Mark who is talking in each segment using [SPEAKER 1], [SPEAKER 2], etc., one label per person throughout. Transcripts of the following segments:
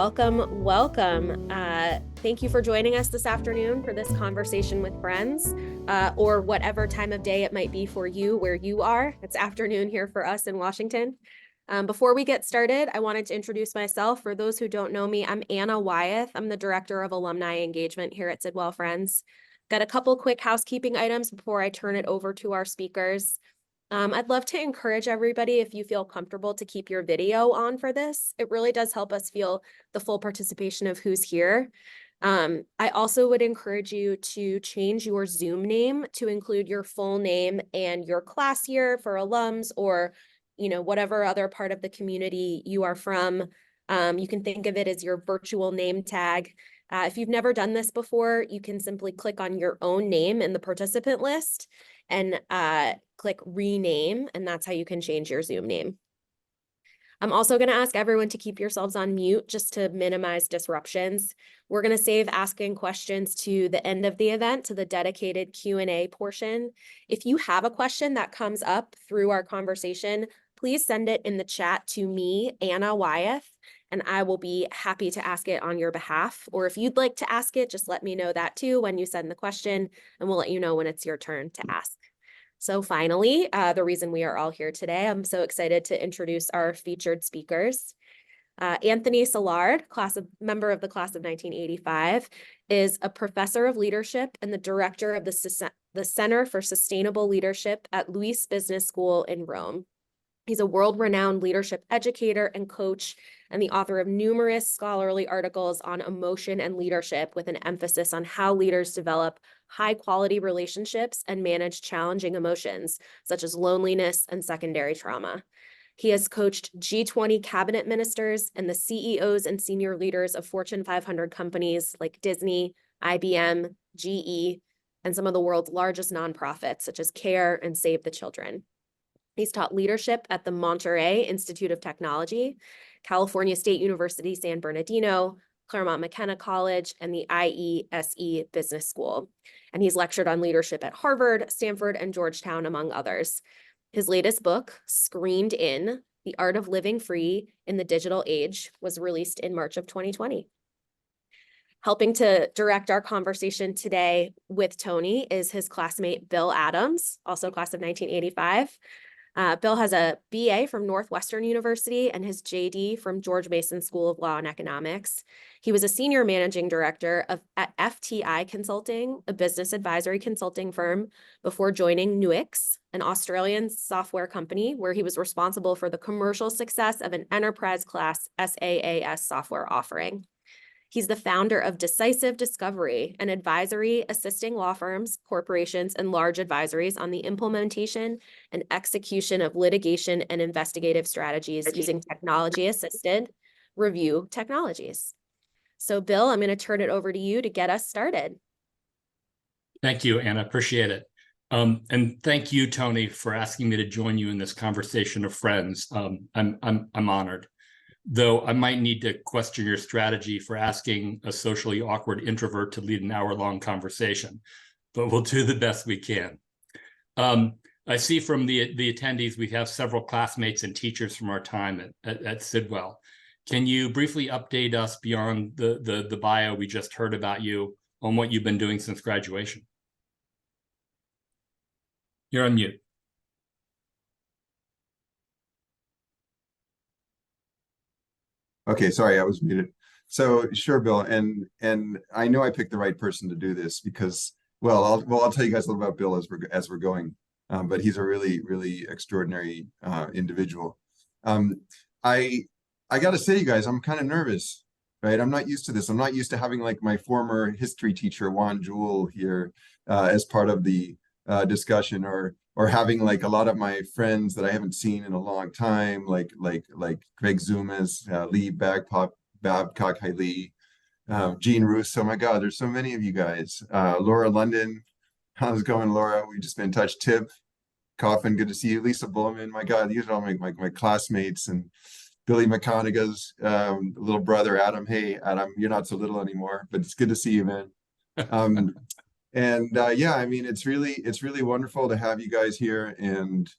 [SPEAKER 1] welcome, welcome. Thank you for joining us this afternoon for this conversation with friends, or whatever time of day it might be for you where you are. It's afternoon here for us in Washington. Before we get started, I wanted to introduce myself. For those who don't know me, I'm Anna Wyeth. I'm the Director of Alumni Engagement here at Sidwell Friends. Got a couple quick housekeeping items before I turn it over to our speakers. I'd love to encourage everybody, if you feel comfortable, to keep your video on for this. It really does help us feel the full participation of who's here. I also would encourage you to change your Zoom name to include your full name and your class year for alums, or whatever other part of the community you are from. You can think of it as your virtual name tag. If you've never done this before, you can simply click on your own name in the participant list and click rename, and that's how you can change your Zoom name. I'm also going to ask everyone to keep yourselves on mute just to minimize disruptions. We're going to save asking questions to the end of the event, to the dedicated Q&A portion. If you have a question that comes up through our conversation, please send it in the chat to me, Anna Wyeth, and I will be happy to ask it on your behalf. Or if you'd like to ask it, just let me know that too when you send the question, and we'll let you know when it's your turn to ask. So finally, the reason we are all here today, I'm so excited to introduce our featured speakers. Anthony Silard, member of the class of 1985, is a professor of leadership and the director of the Center for Sustainable Leadership at Luis Business School in Rome. He's a world-renowned leadership educator and coach, and the author of numerous scholarly articles on emotion and leadership, with an emphasis on how leaders develop high-quality relationships and manage challenging emotions, such as loneliness and secondary trauma. He has coached G20 cabinet ministers and the CEOs and senior leaders of Fortune 500 companies like Disney, IBM, GE, and some of the world's largest nonprofits, such as CARE and Save the Children. He's taught leadership at the Monterey Institute of Technology, California State University, San Bernardino, Claremont McKenna College, and the IESE Business School. And he's lectured on leadership at Harvard, Stanford, and Georgetown, among others. His latest book, Screened In: The Art of Living Free in the Digital Age, was released in March of 2020. Helping to direct our conversation today with Tony is his classmate, Bill Adams, also class of 1985. Bill has a BA from Northwestern University and his JD from George Mason School of Law and Economics. He was a senior managing director at FTI Consulting, a business advisory consulting firm, before joining Nuix, an Australian software company, where he was responsible for the commercial success of an enterprise-class SaaS software offering. He's the founder of Decisive Discovery, an advisory assisting law firms, corporations, and large advisories on the implementation and execution of litigation and investigative strategies using technology-assisted review technologies. So, Bill, I'm going to turn it over to you to get us started.
[SPEAKER 2] Thank you, Anna. Appreciate it. And thank you, Tony, for asking me to join you in this conversation of friends. I'm honored. Though I might need to question your strategy for asking a socially awkward introvert to lead an hour-long conversation, but we'll do the best we can. I see from the attendees, we have several classmates and teachers from our time at Sidwell. Can you briefly update us beyond the bio we just heard about you on what you've been doing since graduation? You're on mute.
[SPEAKER 3] Okay, sorry, I was muted. So sure, Bill, and I know I picked the right person to do this because, well, I'll tell you guys a little about Bill as we're going, but he's a really extraordinary individual. I got to say, you guys, I'm kind of nervous, right? I'm not used to this. I'm not used to having like my former history teacher Juan Jewell here as part of the discussion, or having like a lot of my friends that I haven't seen in a long time, like Greg Zumas, Lee Babcock, Lee, Gene Russo. My God, there's so many of you guys. Laura London, how's it going, Laura? We just been in touch. Tip Coffin, good to see you. Lisa Bullman, my God, these are all my classmates. And Billy McConaughey's little brother, Adam. Hey, Adam, you're not so little anymore, but it's good to see you, man. Yeah, I mean, it's really wonderful to have you guys here, and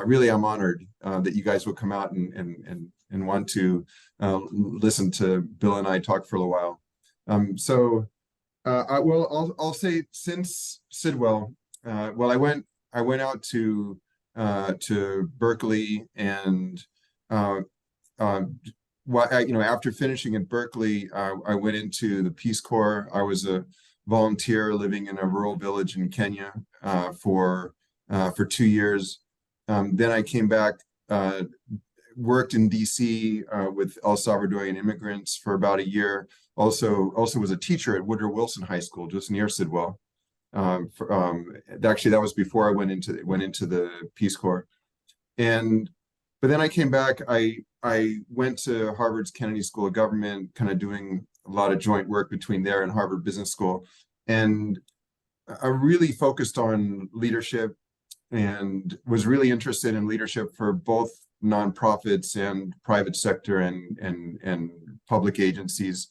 [SPEAKER 3] really I'm honored that you guys will come out and want to listen to Bill and I talk for a little while. I'll say since Sidwell, well, I went out to Berkeley, and after finishing at Berkeley, I went into the Peace Corps. I was a volunteer living in a rural village in Kenya for 2 years. Then I came back, worked in DC with El Salvadorian immigrants for about a year. Also was a teacher at Woodrow Wilson High School, just near Sidwell. Actually, that was before I went into the Peace Corps. But then I came back. I went to Harvard's Kennedy School of Government, kind of doing a lot of joint work between there and Harvard Business School. And I really focused on leadership and was really interested in leadership for both nonprofits and private sector and public agencies.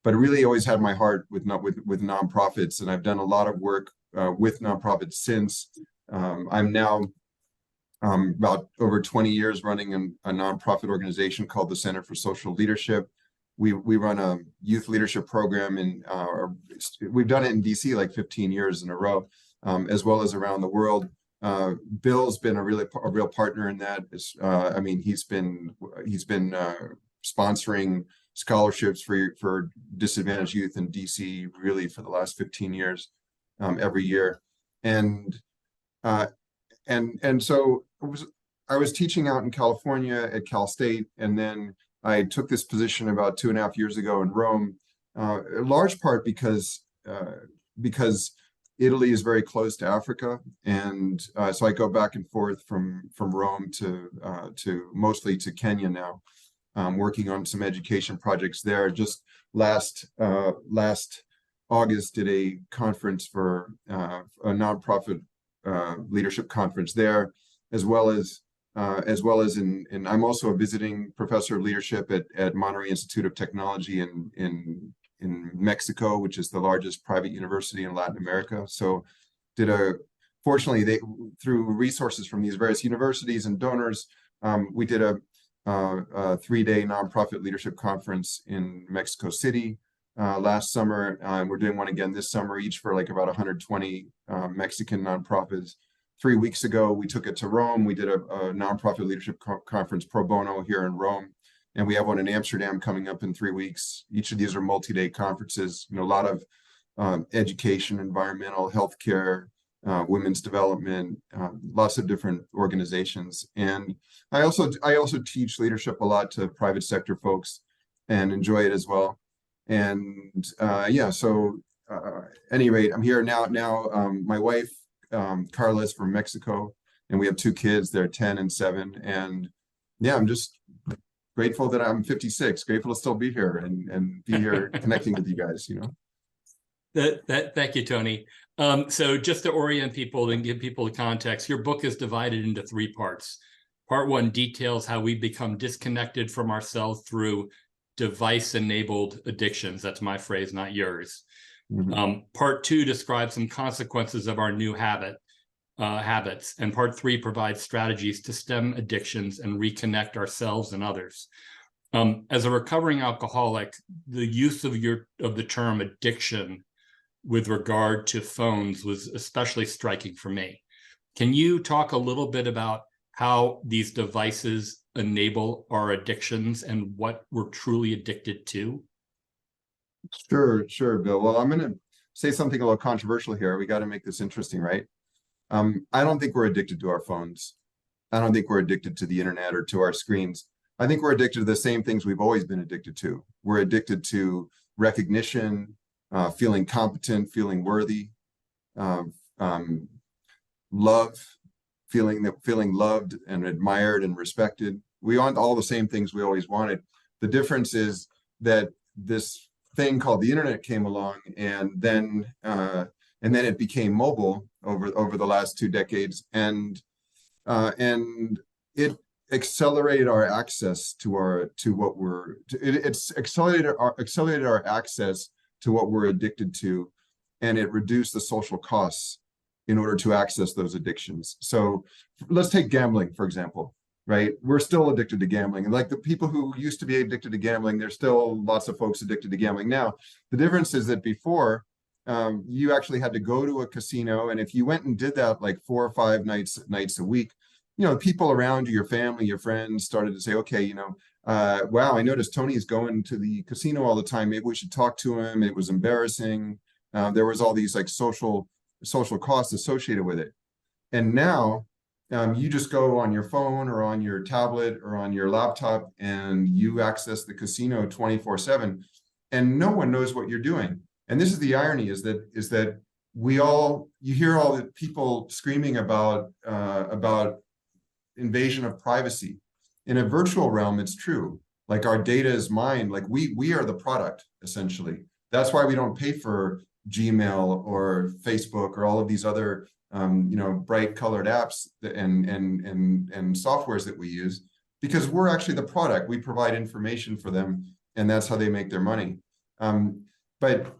[SPEAKER 3] But I really always had my heart with nonprofits, and I've done a lot of work with nonprofits since. I'm now about over 20 years running a nonprofit organization called the Center for Social Leadership. We run a youth leadership program, and we've done it in DC like 15 years in a row, as well as around the world. Bill's been a real partner in that. I mean, he's been sponsoring scholarships for disadvantaged youth in DC really for the last 15 years, every year. And so I was teaching out in California at Cal State, and then I took this position about 2.5 years ago in Rome, in large part because Italy is very close to Africa, and so I go back and forth from Rome to mostly to Kenya now, working on some education projects there. Just last August did a conference for a nonprofit leadership conference there, as well as I'm also a visiting professor of leadership at Monterrey Institute of Technology in Mexico, which is the largest private university in Latin America. So fortunately, through resources from these various universities and donors, we did a 3-day nonprofit leadership conference in Mexico City last summer. We're doing one again this summer, each for like about 120 Mexican nonprofits. 3 weeks ago, we took it to Rome. We did a nonprofit leadership conference pro bono here in Rome. And we have one in Amsterdam coming up in 3 weeks. Each of these are multi-day conferences, a lot of education, environmental, healthcare, women's development, lots of different organizations. And I also teach leadership a lot to private sector folks and enjoy it as well. And so at any rate, I'm here now. My wife, Carla, is from Mexico, and we have 2 kids. They're 10 and 7. And yeah, I'm just grateful that I'm 56, grateful to still be here and be here connecting with you guys,
[SPEAKER 2] Thank you, Tony. So just to orient people and give people the context, your book is divided into 3 parts. Part 1 details how we become disconnected from ourselves through device-enabled addictions. That's my phrase, not yours. Mm-hmm. Part 2 describes some consequences of our new habits. And part 3 provides strategies to stem addictions and reconnect ourselves and others. As a recovering alcoholic, the use of the term addiction with regard to phones was especially striking for me. Can you talk a little bit about how these devices enable our addictions and what we're truly addicted to?
[SPEAKER 3] Sure, Bill. Well, I'm going to say something a little controversial here. We got to make this interesting, right? I don't think we're addicted to our phones. I don't think we're addicted to the internet or to our screens. I think we're addicted to the same things we've always been addicted to. We're addicted to recognition, feeling competent, feeling worthy, love, feeling loved and admired and respected. We want all the same things we always wanted. The difference is that this thing called the internet came along, and then it became mobile over the last 2 decades, and it accelerated our access it's accelerated our access to what we're addicted to, and it reduced the social costs in order to access those addictions. So let's take gambling, for example. right? We're still addicted to gambling. And like the people who used to be addicted to gambling, there's still lots of folks addicted to gambling now. The difference is that before, you actually had to go to a casino. And if you went and did that like 4 or 5 nights a week, people around you, your family, your friends started to say, okay, wow, I noticed Tony's going to the casino all the time. Maybe we should talk to him. It was embarrassing. There was all these like social costs associated with it. And now you just go on your phone or on your tablet or on your laptop and you access the casino 24/7 and no one knows what you're doing. And this is the irony is that you hear all the people screaming about invasion of privacy. In a virtual realm, it's true. Like our data is mined, like we are the product, essentially. That's why we don't pay for Gmail or Facebook or all of these other bright colored apps and softwares that we use, because we're actually the product. We provide information for them, and that's how they make their money. But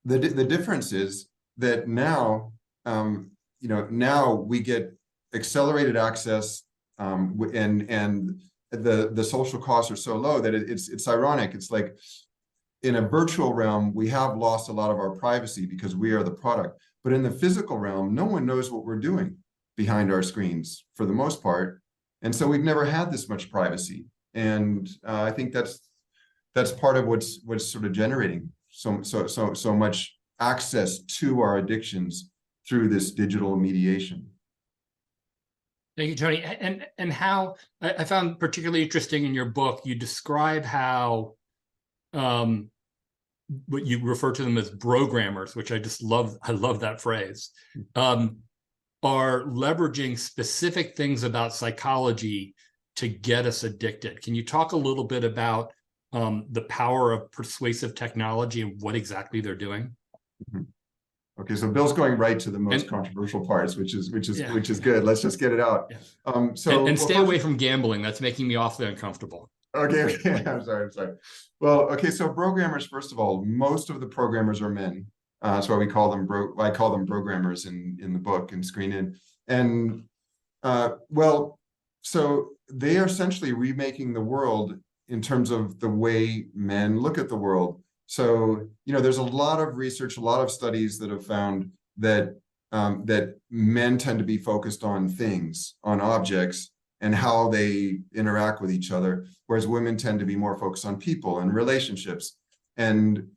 [SPEAKER 3] the difference is that now, now we get accelerated access, and the social costs are so low that it's ironic. It's like in a virtual realm, we have lost a lot of our privacy because we are the product. But in the physical realm, no one knows what we're doing behind our screens for the most part. And so we've never had this much privacy. And I think that's part of what's sort of generating so much access to our addictions through this digital mediation.
[SPEAKER 2] Thank you, Tony. And how I found particularly interesting in your book, you describe how what you refer to them as programmers, which I just love. I love that phrase. Are leveraging specific things about psychology to get us addicted. Can you talk a little bit about the power of persuasive technology and what exactly they're doing?
[SPEAKER 3] Mm-hmm. Okay, so Bill's going right to the most controversial parts, which is good. Let's just get it out.
[SPEAKER 2] Yeah. Stay away from gambling. That's making me awfully uncomfortable.
[SPEAKER 3] Okay. I'm sorry. Well, okay, so programmers, first of all, most of the programmers are men. That's why I call them programmers in the book and Screen In. And so they are essentially remaking the world in terms of the way men look at the world. So, there's a lot of research, a lot of studies that have found that that men tend to be focused on things, on objects, and how they interact with each other, whereas women tend to be more focused on people and relationships. And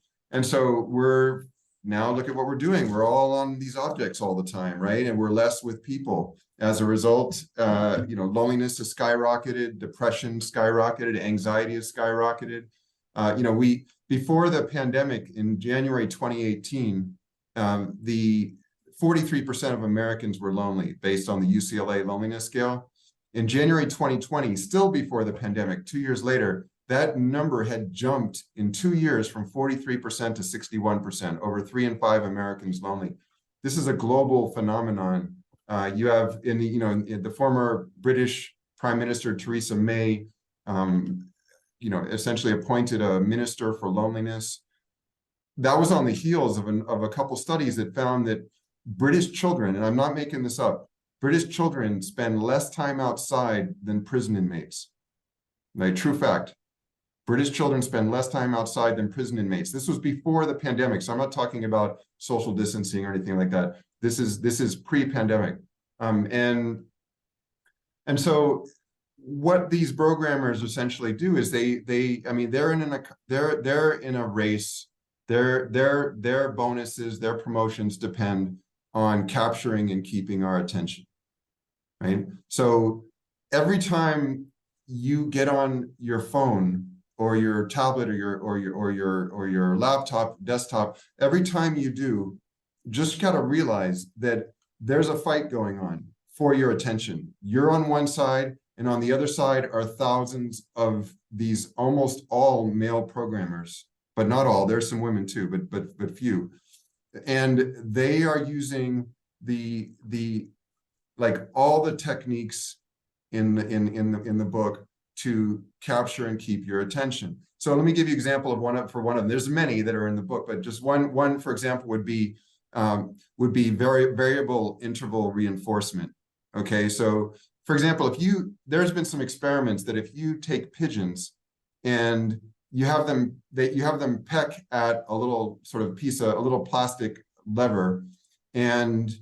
[SPEAKER 3] so we're now, look at what we're doing. We're all on these objects all the time, right? And we're less with people. As a result, loneliness has skyrocketed, depression skyrocketed, anxiety has skyrocketed. Before the pandemic in January 2018, the 43% of Americans were lonely based on the UCLA loneliness scale. In January 2020, still before the pandemic, 2 years later, that number had jumped in 2 years from 43% to 61%, over 3 in 5 Americans lonely. This is a global phenomenon. You have in the former British Prime Minister Theresa May, essentially appointed a minister for loneliness. That was on the heels of a couple studies that found that British children, and I'm not making this up, British children spend less time outside than prison inmates. Like, true fact. British children spend less time outside than prison inmates. This was before the pandemic, so I'm not talking about social distancing or anything like that. This is pre-pandemic, and so what these programmers essentially do is they're in a race. Their bonuses, their promotions depend on capturing and keeping our attention, right? So every time you get on your phone or your tablet or your laptop, desktop, every time you do, just got to realize that there's a fight going on for your attention. You're on one side, and on the other side are thousands of these almost all male programmers, but not all. There's some women too, but few. And they are using the all the techniques in the book to capture and keep your attention. So let me give you an example of one of them. There's many that are in the book, but just one for example would be variable interval reinforcement. Okay, so for example, there's been some experiments that if you take pigeons and you have them peck at a little sort of a little plastic lever, and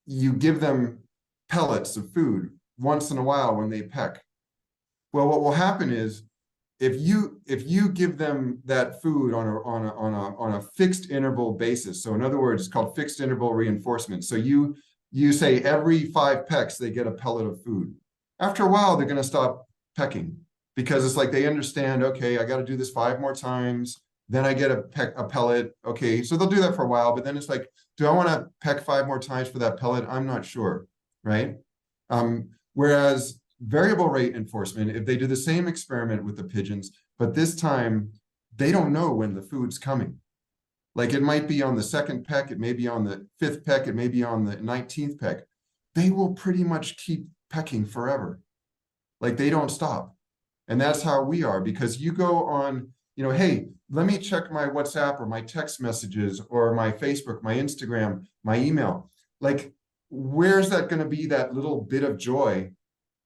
[SPEAKER 3] you give them pellets of food once in a while when they peck. Well, what will happen is if you give them that food on a fixed interval basis, so in other words, it's called fixed interval reinforcement. So you say every 5 pecks they get a pellet of food. After a while, they're going to stop pecking, because it's like they understand, okay, I got to do this 5 more times, then I get a pellet. Okay, so they'll do that for a while, but then it's like, do I want to peck 5 more times for that pellet? I'm not sure, right? Whereas variable rate enforcement, if they do the same experiment with the pigeons, but this time they don't know when the food's coming. Like it might be on the 2nd peck, it may be on the 5th peck, it may be on the 19th peck. They will pretty much keep pecking forever. Like they don't stop. And that's how we are, because you go on, hey, let me check my WhatsApp or my text messages or my Facebook, my Instagram, my email. Like, where's that going to be that little bit of joy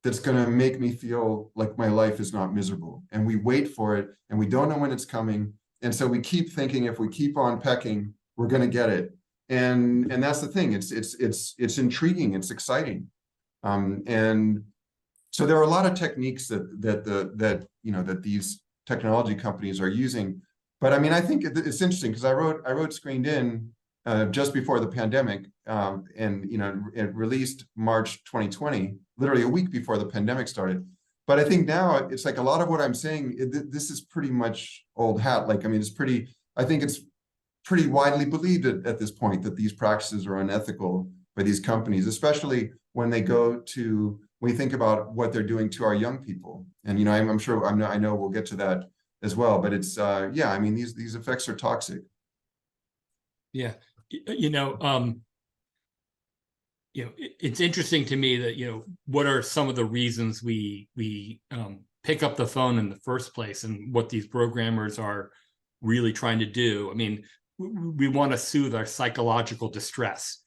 [SPEAKER 3] that's going to make me feel like my life is not miserable? And we wait for it and we don't know when it's coming. And so we keep thinking if we keep on pecking, we're going to get it. And that's the thing. It's intriguing. It's exciting. And so there are a lot of techniques that these technology companies are using. But I mean, I think it's interesting because I wrote Screened In just before the pandemic, and it released March 2020, literally a week before the pandemic started. But I think now it's like a lot of what I'm saying, this is pretty much old hat. Like, I mean, I think it's pretty widely believed at this point that these practices are unethical by these companies, especially when we think about what they're doing to our young people. And, I'm sure, I know we'll get to that as well, but it's, yeah, I mean, these effects are toxic.
[SPEAKER 2] Yeah. It's interesting to me that, what are some of the reasons we pick up the phone in the first place and what these programmers are really trying to do. I mean, we want to soothe our psychological distress,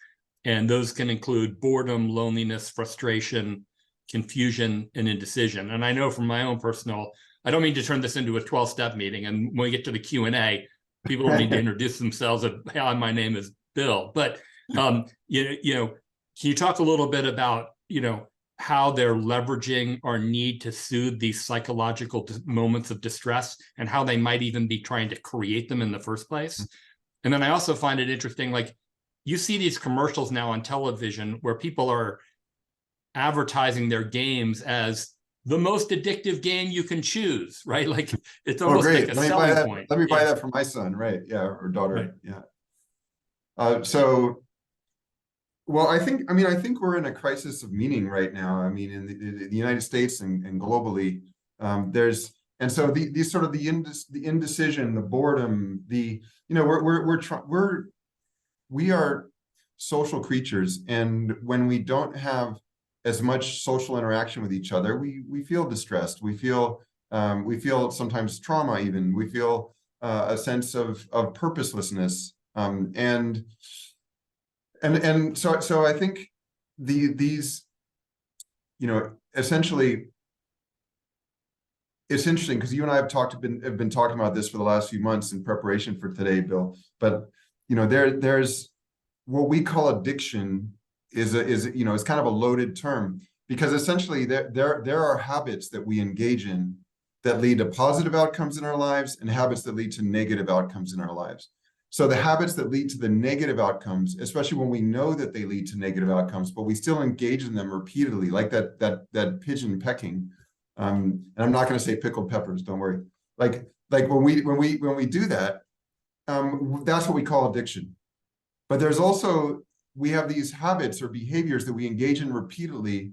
[SPEAKER 2] and those can include boredom, loneliness, frustration, confusion, and indecision. And I know from my own I don't mean to turn this into a 12-step meeting. And when we get to the Q&A, people don't need to introduce themselves of, hi, my name is Bill. But, can you talk a little bit about, how they're leveraging our need to soothe these psychological moments of distress and how they might even be trying to create them in the first place? And then I also find it interesting, like you see these commercials now on television where people are advertising their games as the most addictive game you can choose, right? Like it's almost like a selling point.
[SPEAKER 3] Let me buy that for my son, right? Yeah, or daughter, right. Yeah. Well, I think we're in a crisis of meaning right now. I mean, in the United States and globally, these sort of the indecision, the boredom, we are social creatures, and when we don't have as much social interaction with each other, we feel distressed. We feel sometimes trauma. Even we feel a sense of purposelessness, and so I think these, essentially, it's interesting because you and I have been talking about this for the last few months in preparation for today, Bill. But there's what we call addiction is kind of a loaded term, because essentially there are habits that we engage in that lead to positive outcomes in our lives and habits that lead to negative outcomes in our lives. So the habits that lead to the negative outcomes, especially when we know that they lead to negative outcomes, but we still engage in them repeatedly, like that pigeon pecking. And I'm not going to say pickled peppers, don't worry. Like when we do that, that's what we call addiction. But we have these habits or behaviors that we engage in repeatedly,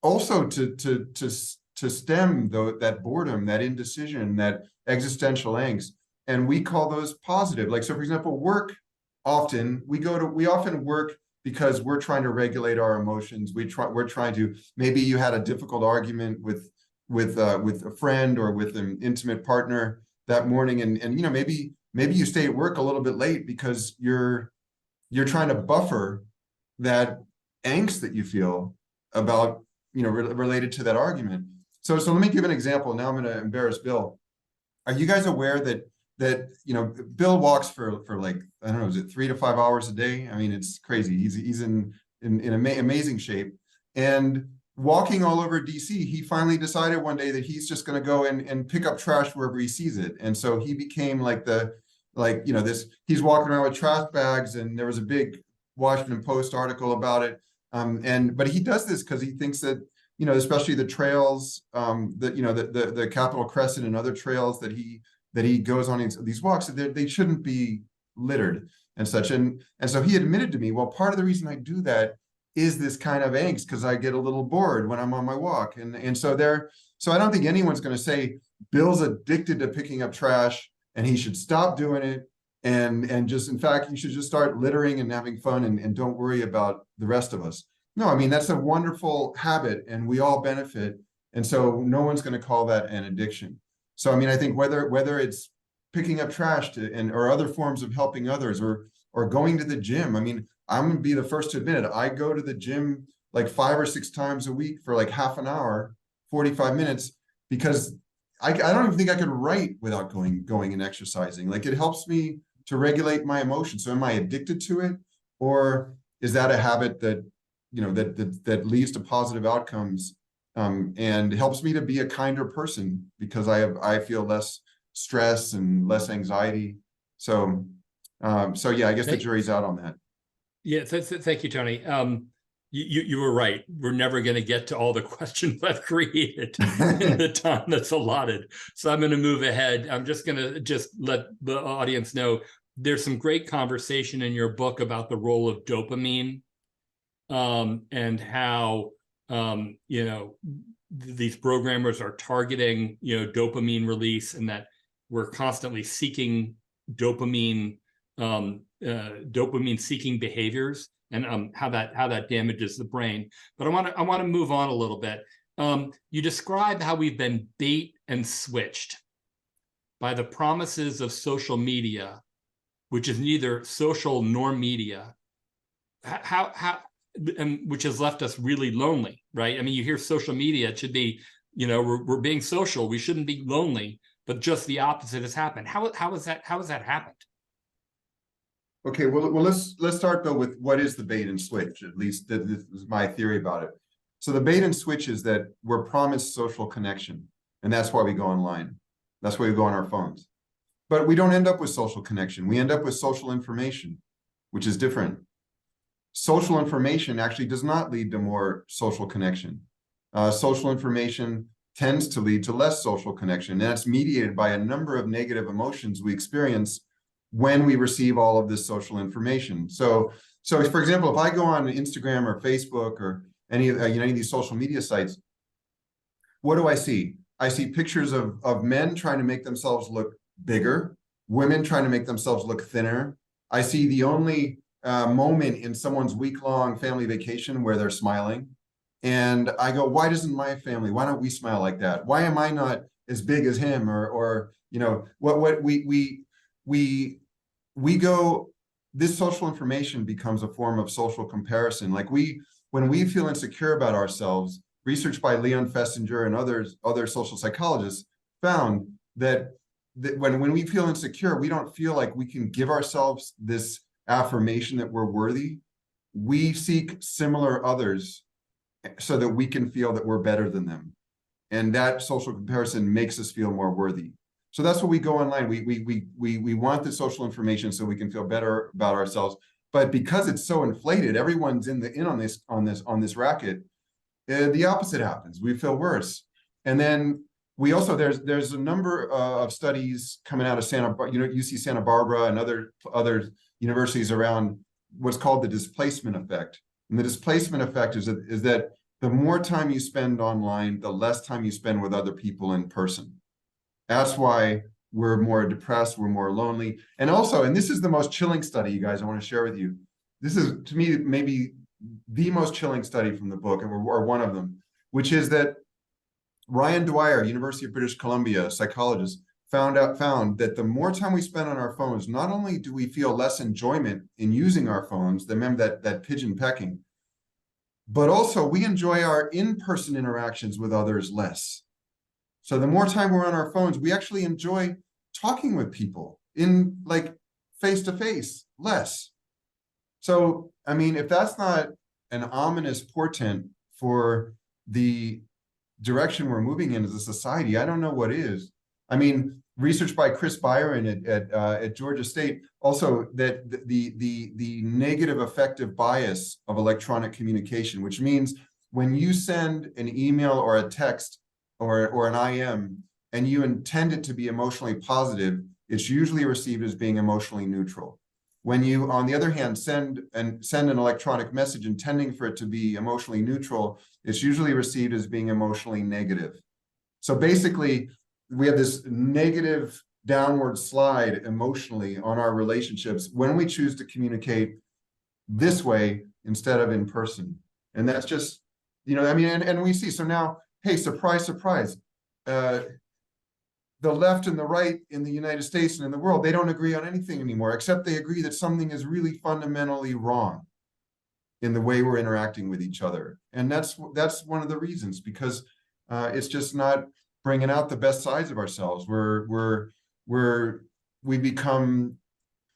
[SPEAKER 3] also to stem that boredom, that indecision, that existential angst. And we call those positive. Like, so for example, we often work because we're trying to regulate our emotions. We're trying to, maybe you had a difficult argument with a friend or with an intimate partner that morning. And maybe you stay at work a little bit late because you're trying to buffer that angst that you feel about related to that argument. So let me give an example. Now I'm going to embarrass Bill. Are you guys aware that Bill walks for like, I don't know, is it 3 to 5 hours a day? I mean, it's crazy. He's in amazing shape, and walking all over DC, he finally decided one day that he's just going to go and pick up trash wherever he sees it. And so he became he's walking around with trash bags, and there was a big Washington Post article about it. But he does this because he thinks that, especially the trails, the Capitol Crescent and other trails that he goes on these walks, they shouldn't be littered and such. And so he admitted to me, well, part of the reason I do that is this kind of angst, because I get a little bored when I'm on my walk. So I don't think anyone's going to say Bill's addicted to picking up trash and he should stop doing it. And just, in fact, you should just start littering and having fun and don't worry about the rest of us. No, I mean, that's a wonderful habit and we all benefit. And so no one's going to call that an addiction. So, I mean, I think whether it's picking up trash or other forms of helping others or going to the gym. I mean, I'm going to be the first to admit it. I go to the gym like 5 or 6 times a week for like half an hour, 45 minutes, because I don't even think I could write without going and exercising. Like, it helps me to regulate my emotions. So am I addicted to it? Or is that a habit that, that leads to positive outcomes, and helps me to be a kinder person because I feel less stress and less anxiety. So yeah, I guess the jury's out on that.
[SPEAKER 2] Yeah, thank you, Tony. You were right. We're never going to get to all the questions I've created in the time that's allotted. So I'm going to move ahead. I'm just going to let the audience know there's some great conversation in your book about the role of dopamine, and how these programmers are targeting dopamine release, and that we're constantly seeking dopamine seeking behaviors, and how that damages the brain. But I want to move on a little bit. You describe how we've been bait and switched by the promises of social media, which is neither social nor media. And which has left us really lonely, right? I mean, you hear social media, it should be, we're being social, we shouldn't be lonely, but just the opposite has happened. How has that happened?
[SPEAKER 3] Okay, well, let's start though with what is the bait and switch. At least this is my theory about it. So the bait and switch is that we're promised social connection, and that's why we go online. That's why we go on our phones. But we don't end up with social connection. We end up with social information, which is different. Social information actually does not lead to more social connection. Social information tends to lead to less social connection, and that's mediated by a number of negative emotions we experience when we receive all of this social information. So for example, if I go on Instagram or Facebook or any of these social media sites, what do I see? I see pictures of men trying to make themselves look bigger, women trying to make themselves look thinner. I see the only moment in someone's week-long family vacation where they're smiling. And I go, why doesn't my family, why don't we smile like that? Why am I not as big as him? Or what we go, this social information becomes a form of social comparison. Like when we feel insecure about ourselves, research by Leon Festinger and other social psychologists found that when we feel insecure, we don't feel like we can give ourselves this affirmation that we're worthy. We seek similar others so that we can feel that we're better than them. And that social comparison makes us feel more worthy. So that's what we go online. We want the social information so we can feel better about ourselves. But because it's so inflated, everyone's in on this racket. The opposite happens. We feel worse. And then we also, there's a number of studies coming out of UC Santa Barbara and other universities around what's called the displacement effect. And the displacement effect is that the more time you spend online, the less time you spend with other people in person. That's why we're more depressed, we're more lonely. And also, and this is the most chilling study, you guys, I want to share with you. This is, to me, maybe the most chilling study from the book, or one of them, which is that Ryan Dwyer, University of British Columbia, psychologist, found that the more time we spend on our phones, not only do we feel less enjoyment in using our phones, remember that pigeon pecking, but also we enjoy our in-person interactions with others less. So the more time we're on our phones, we actually enjoy talking with people in like face to face less. So, I mean, if that's not an ominous portent for the direction we're moving in as a society, I don't know what is. I mean, research by Chris Byron at Georgia State also that the negative affective bias of electronic communication, which means when you send an email or a text or an IM and you intend it to be emotionally positive, it's usually received as being emotionally neutral. When you, on the other hand, send an electronic message intending for it to be emotionally neutral, it's usually received as being emotionally negative. So basically, we have this negative downward slide emotionally on our relationships when we choose to communicate this way instead of in person. And that's just, I mean, and we see, so now, hey, surprise, surprise. The left and the right in the United States and in the world, they don't agree on anything anymore, except they agree that something is really fundamentally wrong in the way we're interacting with each other. And that's one of the reasons, because it's just not bringing out the best sides of ourselves. We become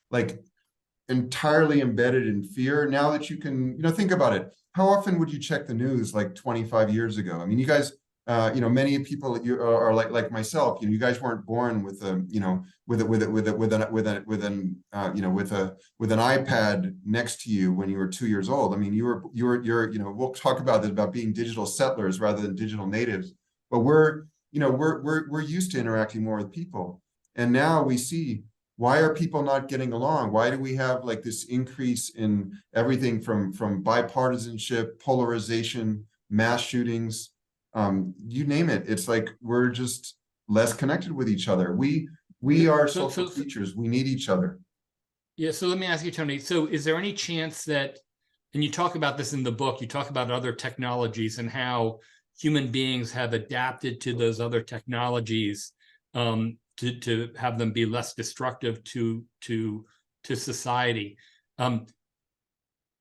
[SPEAKER 3] like entirely embedded in fear. Now that you can, think about it. How often would you check the news like 25 years ago? I mean, you guys, many people that you are like myself, you guys weren't born with an iPad next to you when you were 2 years old. I mean, you're we'll talk about this, about being digital settlers rather than digital natives, but we're used to interacting more with people. And now we see, why are people not getting along? Why do we have like this increase in everything from bipartisanship, polarization, mass shootings, you name it? It's like we're just less connected with each other. We are social creatures. We need each other.
[SPEAKER 2] Yeah. So let me ask you, Tony. So is there any chance that, and you talk about this in the book, you talk about other technologies and how human beings have adapted to those other technologies to have them be less destructive to society.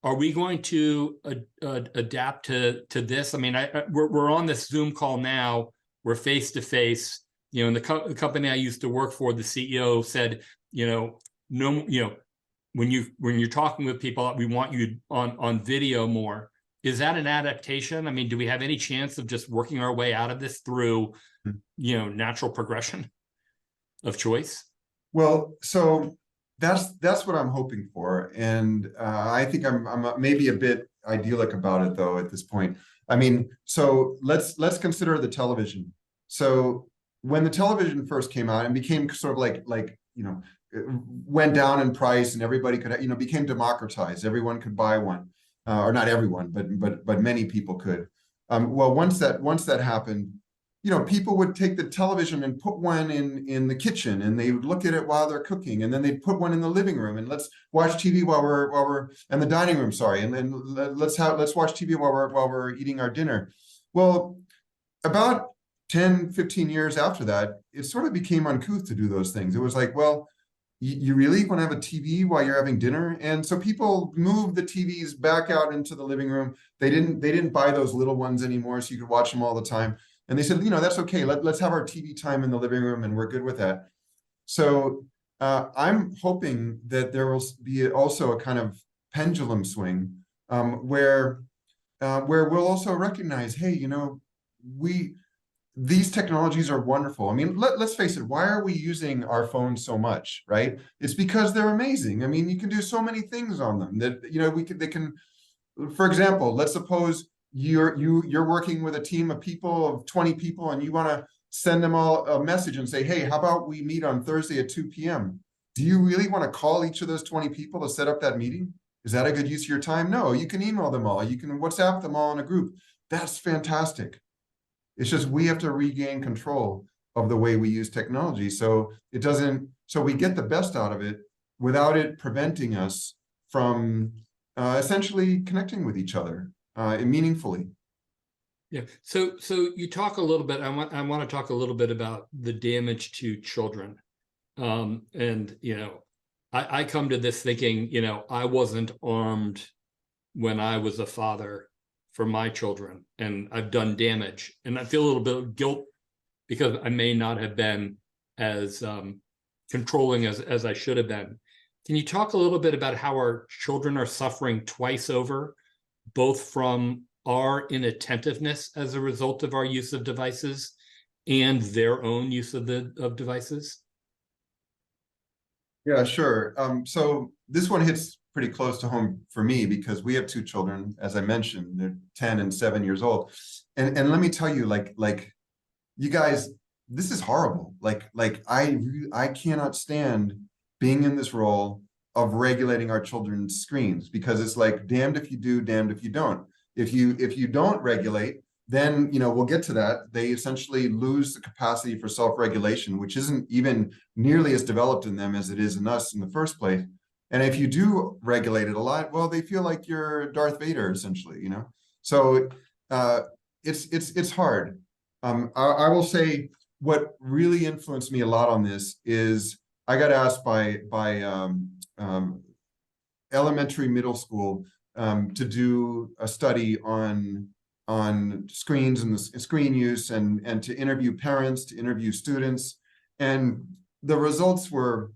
[SPEAKER 2] Are we going to adapt to this? I mean, we're on this Zoom call now. We're face to face. In the company I used to work for, the CEO said, when you're talking with people, we want you on video more. Is that an adaptation? I mean, do we have any chance of just working our way out of this through, natural progression of choice?
[SPEAKER 3] Well, so that's what I'm hoping for, and I think I'm maybe a bit idyllic about it though at this point. I mean, so let's consider the television. So when the television first came out and became sort of like it went down in price and everybody could, became democratized. Everyone could buy one, or not everyone, but many people could. Well, once that happened, people would take the television and put one in the kitchen, and they would look at it while they're cooking, and then they'd put one in the living room, and let's watch TV while we're in the dining room. Sorry, and then let's watch TV while we're eating our dinner. Well, about 10, 15 years after that, it sort of became uncouth to do those things. It was like, well, you really want to have a TV while you're having dinner? And so people moved the TVs back out into the living room. They didn't buy those little ones anymore, so you could watch them all the time. And they said, that's okay. Let's have our TV time in the living room, and we're good with that. So I'm hoping that there will be also a kind of pendulum swing where we'll also recognize, hey, these technologies are wonderful. I mean, let's face it. Why are we using our phones so much, right? It's because they're amazing. I mean, you can do so many things on them that, they can, for example, let's suppose you're working with a team of people, of 20 people, and you want to send them all a message and say, hey, how about we meet on Thursday at 2 p.m.? Do you really want to call each of those 20 people to set up that meeting? Is that a good use of your time? No, you can email them all. You can WhatsApp them all in a group. That's fantastic. It's just we have to regain control of the way we use technology, so we get the best out of it without it preventing us from essentially connecting with each other meaningfully.
[SPEAKER 2] Yeah. So you talk a little bit. I want to talk a little bit about the damage to children. And I come to this thinking, I wasn't armed when I was a father for my children, and I've done damage, and I feel a little bit of guilt because I may not have been as controlling as I should have been. Can you talk a little bit about how our children are suffering twice over, both from our inattentiveness as a result of our use of devices and their own use of devices?
[SPEAKER 3] Yeah, sure. So this one hits pretty close to home for me because we have two children, as I mentioned, they're 10 and 7 years old. And let me tell you, like you guys, this is horrible. I cannot stand being in this role of regulating our children's screens, because it's like damned if you do, damned if you don't. If you don't regulate, then we'll get to that. They essentially lose the capacity for self-regulation, which isn't even nearly as developed in them as it is in us in the first place. And if you do regulate it a lot, well, they feel like you're Darth Vader, essentially, So it's hard. I will say what really influenced me a lot on this is I got asked by elementary, middle school to do a study on screens and the screen use, and to interview parents, to interview students, and the results were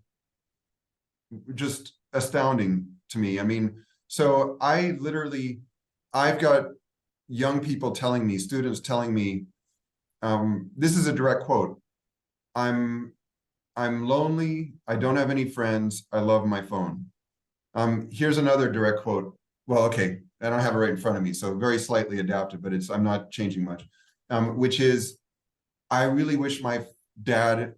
[SPEAKER 3] just astounding to me. I mean, so I've got young people telling me, students telling me, this is a direct quote: I'm lonely, I don't have any friends, I love my phone. Here's another direct quote. Well, okay, I don't have it right in front of me, so very slightly adapted, but I'm not changing much. Which is, I really wish my dad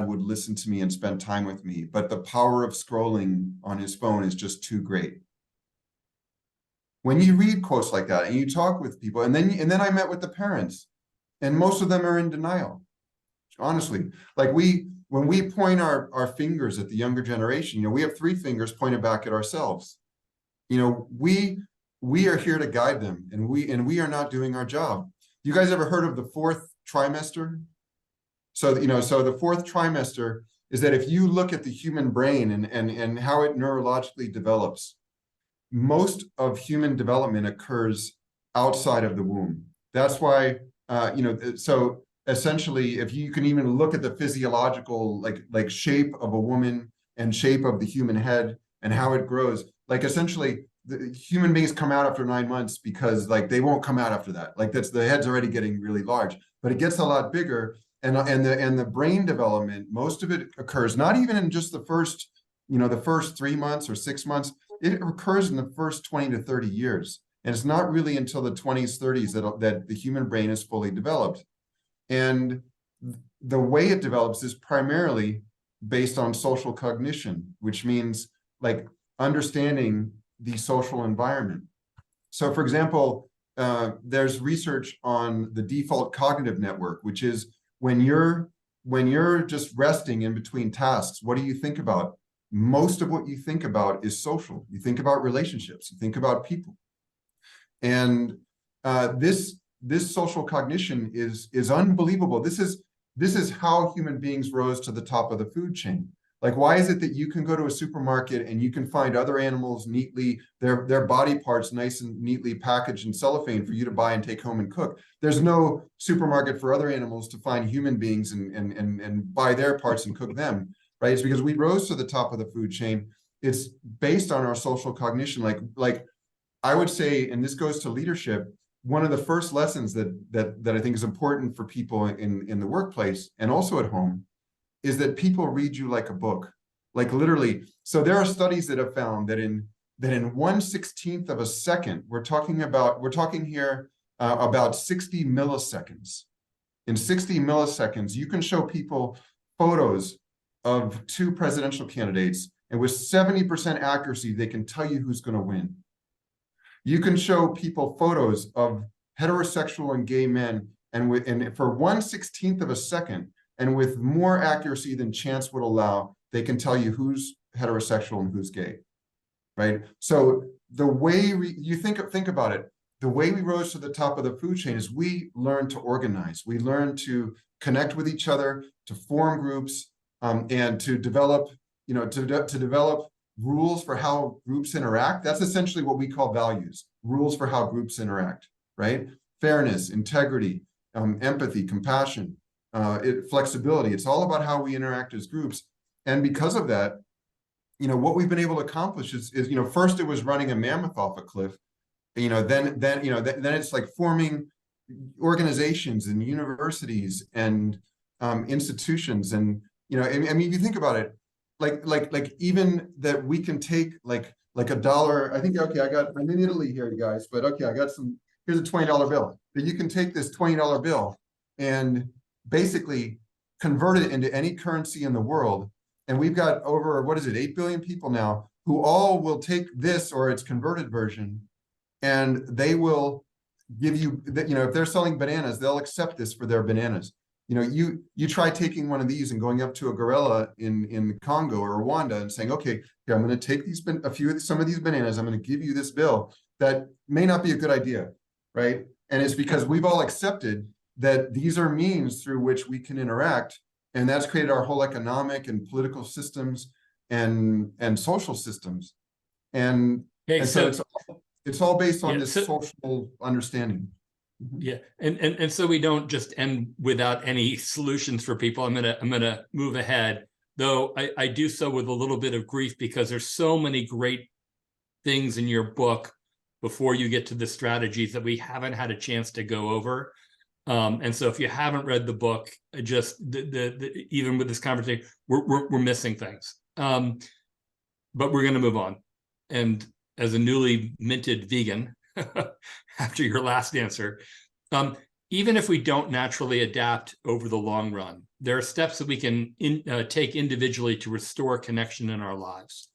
[SPEAKER 3] would listen to me and spend time with me, but the power of scrolling on his phone is just too great. When you read quotes like that and you talk with people, and then I met with the parents, and most of them are in denial. Honestly, like when we point our fingers at the younger generation, we have 3 fingers pointed back at ourselves. We are here to guide them, and we are not doing our job. You guys ever heard of the 4th trimester? So so the 4th trimester is that if you look at the human brain and how it neurologically develops, most of human development occurs outside of the womb. That's why so essentially, if you can even look at the physiological like shape of a woman and shape of the human head and how it grows, like essentially the human beings come out after 9 months because they won't come out after that. The head's already getting really large, but it gets a lot bigger. And the brain development, most of it occurs not even in just the first, the first 3 months or 6 months. It occurs in the first 20 to 30 years. And it's not really until the 20s, 30s that the human brain is fully developed. And the way it develops is primarily based on social cognition, which means understanding the social environment. So for example, there's research on the default cognitive network, which is when you're just resting in between tasks, what do you think about? Most of what you think about is social. You think about relationships, you think about people. And this social cognition is unbelievable. This is how human beings rose to the top of the food chain. Why is it that you can go to a supermarket and you can find other animals neatly, their body parts nice and neatly packaged in cellophane for you to buy and take home and cook? There's no supermarket for other animals to find human beings and buy their parts and cook them, right? It's because we rose to the top of the food chain. It's based on our social cognition. Like I would say, and this goes to leadership, one of the first lessons that I think is important for people in the workplace and also at home is that people read you like a book, literally. So there are studies that have found that in 1/16 of a second, we're talking here about 60 milliseconds. In 60 milliseconds, you can show people photos of 2 presidential candidates, and with 70% accuracy, they can tell you who's going to win. You can show people photos of heterosexual and gay men, and for 1/16 of a second, and with more accuracy than chance would allow, they can tell you who's heterosexual and who's gay, right? So the way you think about it, the way we rose to the top of the food chain is we learned to organize. We learned to connect with each other, to form groups, and to develop, to develop rules for how groups interact. That's essentially what we call values. rules for how groups interact, right? Fairness, integrity, empathy, compassion, flexibility. It's all about how we interact as groups. And because of that, what we've been able to accomplish is first it was running a mammoth off a cliff. Then it's like forming organizations and universities and institutions. And, I mean, if you think about it, like even that we can take like a dollar, I think, okay, I'm in Italy here, you guys, but okay, here's a $20 bill. That you can take this $20 bill and basically convert it into any currency in the world. And we've got over, 8 billion people now who all will take this or its converted version, and they will give you, if they're selling bananas, they'll accept this for their bananas. You try taking one of these and going up to a gorilla in Congo or Rwanda and saying, okay, here, I'm going to take some of these bananas, I'm going to give you this bill. That may not be a good idea, right? And it's because we've all accepted that these are means through which we can interact, and that's created our whole economic and political systems and social systems. And so it's all based on this social understanding.
[SPEAKER 2] Yeah, and so we don't just end without any solutions for people. I'm gonna move ahead, though I do so with a little bit of grief, because there's so many great things in your book before you get to the strategies that we haven't had a chance to go over. And so if you haven't read the book, just even with this conversation, we're missing things. But we're going to move on. And as a newly minted vegan, after your last answer, even if we don't naturally adapt over the long run, there are steps that we can take individually to restore connection in our lives.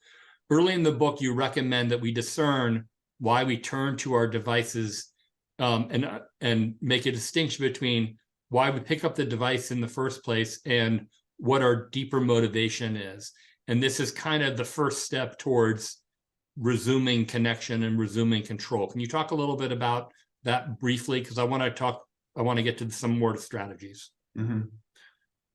[SPEAKER 2] Early in the book, you recommend that we discern why we turn to our devices, and make a distinction between why we pick up the device in the first place and what our deeper motivation is. And this is kind of the first step towards resuming connection and resuming control. Can you talk a little bit about that briefly? Because I want to get to some more strategies.
[SPEAKER 3] Mm-hmm.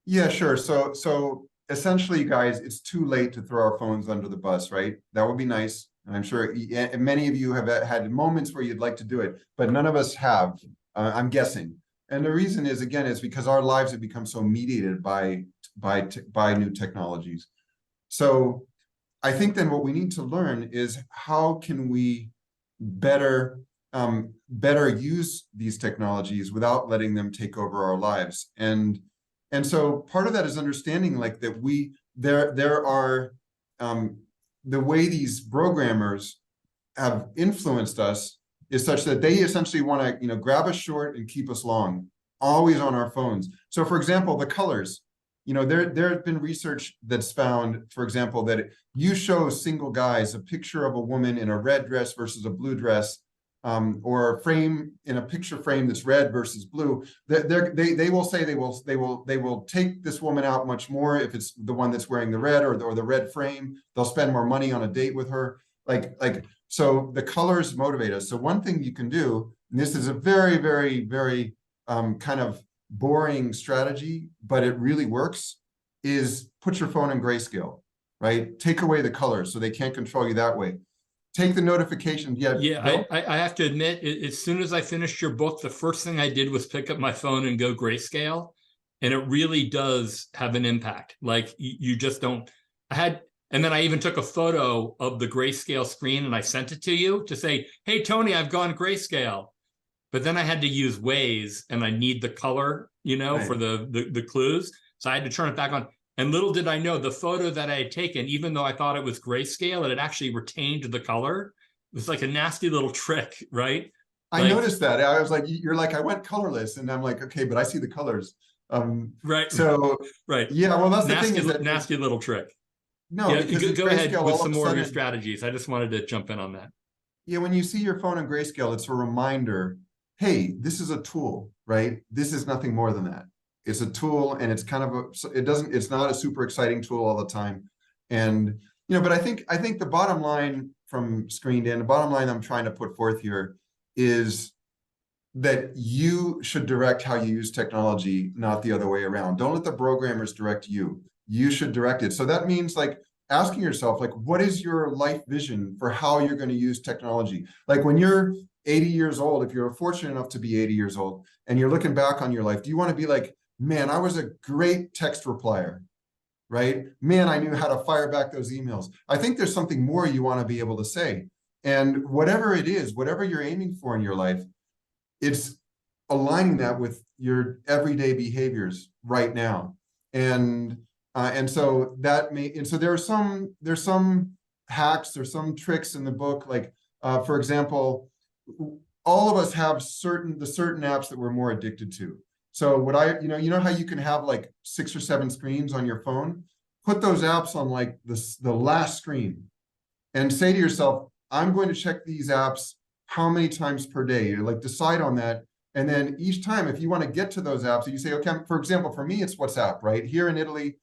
[SPEAKER 3] Yeah, sure. So essentially, guys, it's too late to throw our phones under the bus, right? That would be nice. And I'm sure many of you have had moments where you'd like to do it, but none of us have, I'm guessing. And the reason is, again, is because our lives have become so mediated by new technologies. So I think then what we need to learn is how can we better use these technologies without letting them take over our lives. And so part of that is understanding like that there are the way these programmers have influenced us is such that they essentially want to, grab us short and keep us long, always on our phones. So for example, the colors, there have been research that's found, for example, that you show single guys a picture of a woman in a red dress versus a blue dress, or a frame in a picture frame that's red versus blue. They will say they will take this woman out much more if it's the one that's wearing the red or the red frame. They'll spend more money on a date with her. So the colors motivate us. So one thing you can do, and this is a very, very, very kind of boring strategy, but it really works, is put your phone in grayscale, right? Take away the colors so they can't control you that way. Take the notifications.
[SPEAKER 2] Yeah, I have to admit, as soon as I finished your book, the first thing I did was pick up my phone and go grayscale. And it really does have an impact. Like you just don't, and then I even took a photo of the grayscale screen and I sent it to you to say, hey, Tony, I've gone grayscale. But then I had to use Waze and I need the color, right, for the clues. So I had to turn it back on. And little did I know, the photo that I had taken, even though I thought it was grayscale, it had actually retained the color. It was like a nasty little trick, right?
[SPEAKER 3] I noticed that. I was like, you're like, I went colorless. And I'm like, okay, but I see the colors.
[SPEAKER 2] Right.
[SPEAKER 3] So,
[SPEAKER 2] right.
[SPEAKER 3] Yeah, well, that's
[SPEAKER 2] nasty,
[SPEAKER 3] the thing is that
[SPEAKER 2] nasty little trick.
[SPEAKER 3] No,
[SPEAKER 2] yeah, go ahead with some more of your strategies. I just wanted to jump in on that.
[SPEAKER 3] Yeah, when you see your phone in grayscale, it's a reminder, hey, this is a tool, right? This is nothing more than that. It's a tool, and it's kind of it's not a super exciting tool all the time. And, but I think the bottom line from Screened In, the bottom line I'm trying to put forth here is that you should direct how you use technology, not the other way around. Don't let the programmers direct you. You should direct it. So that means like asking yourself, like, what is your life vision for how you're going to use technology? Like when you're 80 years old, if you're fortunate enough to be 80 years old and you're looking back on your life, do you want to be like, man, I was a great text replier, right? Man, I knew how to fire back those emails. I think there's something more you want to be able to say. And whatever it is, whatever you're aiming for in your life, it's aligning that with your everyday behaviors right now. And so there's some hacks, there's some tricks in the book. Like for example, all of us have certain apps that we're more addicted to. So you know how you can have like 6 or 7 screens on your phone? Put those apps on like the last screen and say to yourself, I'm going to check these apps how many times per day? You like decide on that. And then each time, if you want to get to those apps, you say, okay, for example, for me, it's WhatsApp, right? Here in Italy,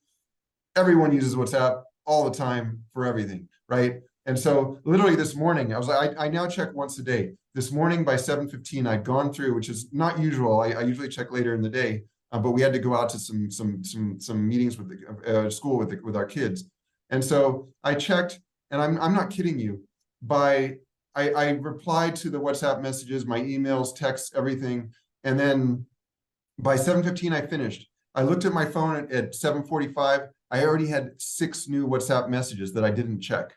[SPEAKER 3] everyone uses WhatsApp all the time for everything, right? And so literally this morning, I now check once a day. This morning by 7:15, I'd gone through, which is not usual. I usually check later in the day, but we had to go out to some meetings with the school with our kids. And so I checked, and I'm not kidding you, I replied to the WhatsApp messages, my emails, texts, everything. And then by 7:15, I finished. I looked at my phone at 7:45. I already had 6 new WhatsApp messages that I didn't check,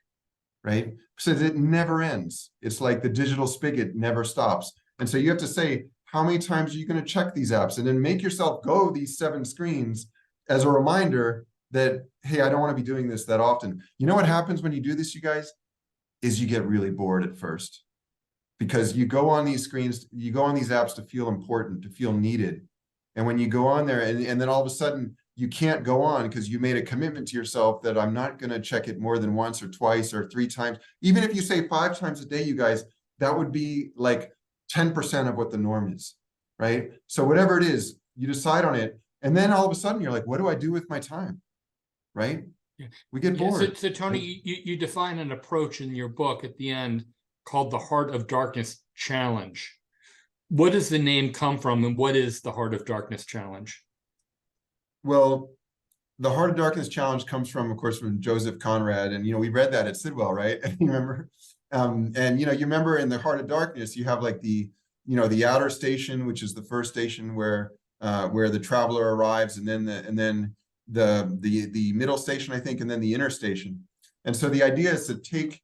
[SPEAKER 3] right? So it never ends. It's like the digital spigot never stops. And so you have to say, how many times are you going to check these apps? And then make yourself go these 7 screens as a reminder that, hey, I don't want to be doing this that often. You know what happens when you do this, you guys? Is you get really bored at first, because you go on these screens, you go on these apps to feel important, to feel needed. And when you go on there and then all of a sudden you can't go on because you made a commitment to yourself that I'm not going to check it more than once or twice or 3 times. Even if you say 5 times a day, you guys, that would be like 10% of what the norm is, right? So whatever it is, you decide on it. And then all of a sudden you're like, what do I do with my time? Right? We get bored.
[SPEAKER 2] So Tony, you define an approach in your book at the end called the Heart of Darkness Challenge. What does the name come from, and what is the Heart of Darkness Challenge?
[SPEAKER 3] Well, the Heart of Darkness Challenge comes from, of course, from Joseph Conrad, and we read that at Sidwell, right? You remember? And you remember in the Heart of Darkness, you have like the outer station, which is the first station where the traveler arrives, and then the middle station, I think, and then the inner station. And so the idea is to take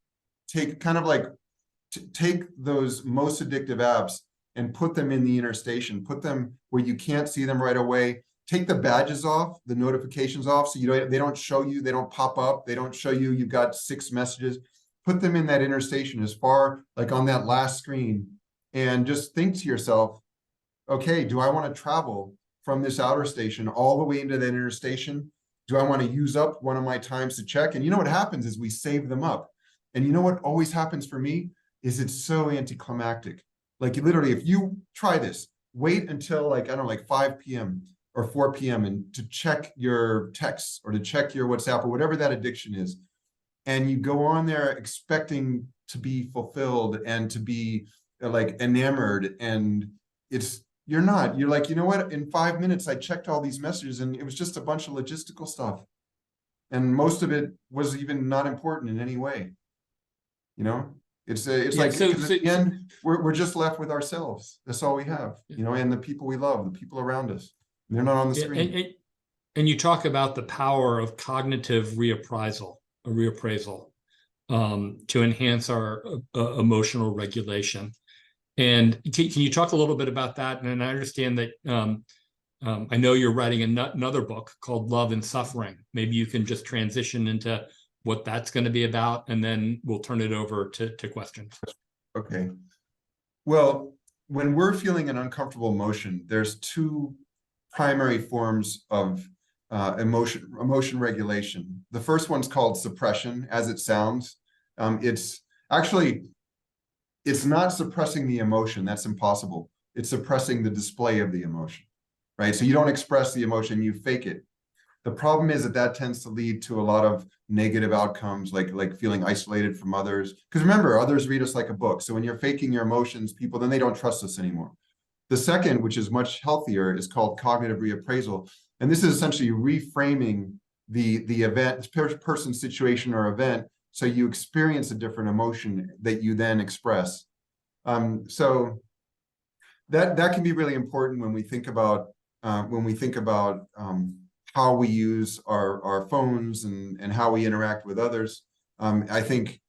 [SPEAKER 3] those most addictive apps and put them in the inner station, put them where you can't see them right away, take the badges off, the notifications off, so they don't show you, they don't pop up, they don't show you you've got 6 messages, put them in that inner station as far, like on that last screen, and just think to yourself, okay, do I want to travel from this outer station all the way into that inner station? Do I want to use up one of my times to check? And you know what happens is we save them up. And you know what always happens for me is it's so anticlimactic. Like literally, if you try this, wait until like, I don't know, like 5 p.m. or 4 p.m. and to check your texts or to check your WhatsApp or whatever that addiction is. And you go on there expecting to be fulfilled and to be like enamored, and you're not. You're like, you know what? In 5 minutes, I checked all these messages and it was just a bunch of logistical stuff. And most of it was even not important in any way. It's like,
[SPEAKER 2] so
[SPEAKER 3] at the end, we're just left with ourselves. That's all we have, and the people we love, the people around us. And they're not on the screen.
[SPEAKER 2] And you talk about the power of cognitive reappraisal to enhance our emotional regulation. And can you talk a little bit about that? And I understand that I know you're writing another book called Love and Suffering. Maybe you can just transition into what that's going to be about, and then we'll turn it over to questions.
[SPEAKER 3] Okay. Well, when we're feeling an uncomfortable emotion, there's 2 primary forms of emotion regulation. The first one's called suppression, as it sounds. It's not suppressing the emotion. That's impossible. It's suppressing the display of the emotion, right? So you don't express the emotion, you fake it. The problem is that tends to lead to a lot of negative outcomes, like feeling isolated from others. Because remember, others read us like a book. So when you're faking your emotions, people, then they don't trust us anymore. The second, which is much healthier, is called cognitive reappraisal. And this is essentially reframing the event, person, situation, or event, so you experience a different emotion that you then express. So that can be really important when we think about how we use our phones and how we interact with others. I think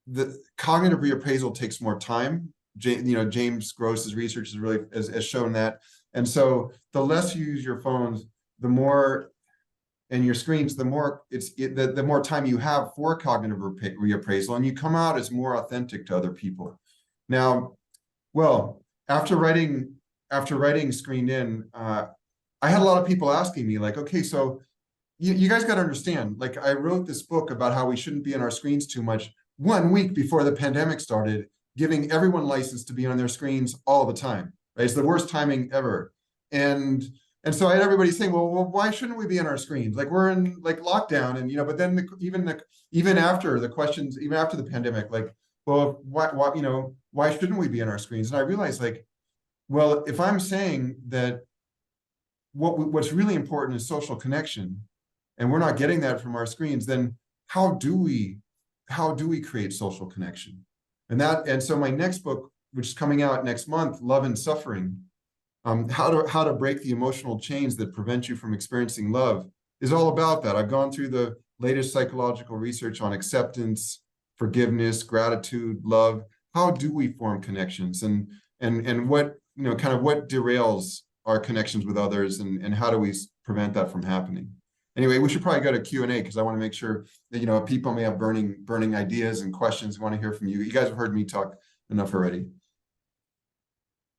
[SPEAKER 3] the cognitive reappraisal takes more time. James Gross's research has shown that. And so the less you use your phones, the more, and your screens, the more the more time you have for cognitive reappraisal, and you come out as more authentic to other people. Now, well, after writing Screened In, I had a lot of people asking me, like, okay, so you guys got to understand, like, I wrote this book about how we shouldn't be on our screens too much 1 week before the pandemic started, giving everyone license to be on their screens all the time, right? It's the worst timing ever. And so I had everybody saying, well, why shouldn't we be on our screens? Like, we're in like lockdown, and but then even after the questions, even after the pandemic, like, well, why shouldn't we be on our screens? And I realized, like, well, if I'm saying that what's really important is social connection, and we're not getting that from our screens, then how do we create social connection? And so my next book, which is coming out next month, Love and Suffering, how to break the emotional chains that prevent you from experiencing love, is all about that. I've gone through the latest psychological research on acceptance, forgiveness, gratitude, love. How do we form connections, and what, kind of what derails our connections with others, and how do we prevent that from happening? Anyway, we should probably go to Q&A, because I want to make sure that, people may have burning ideas and questions. We want to hear from you. You guys have heard me talk enough already.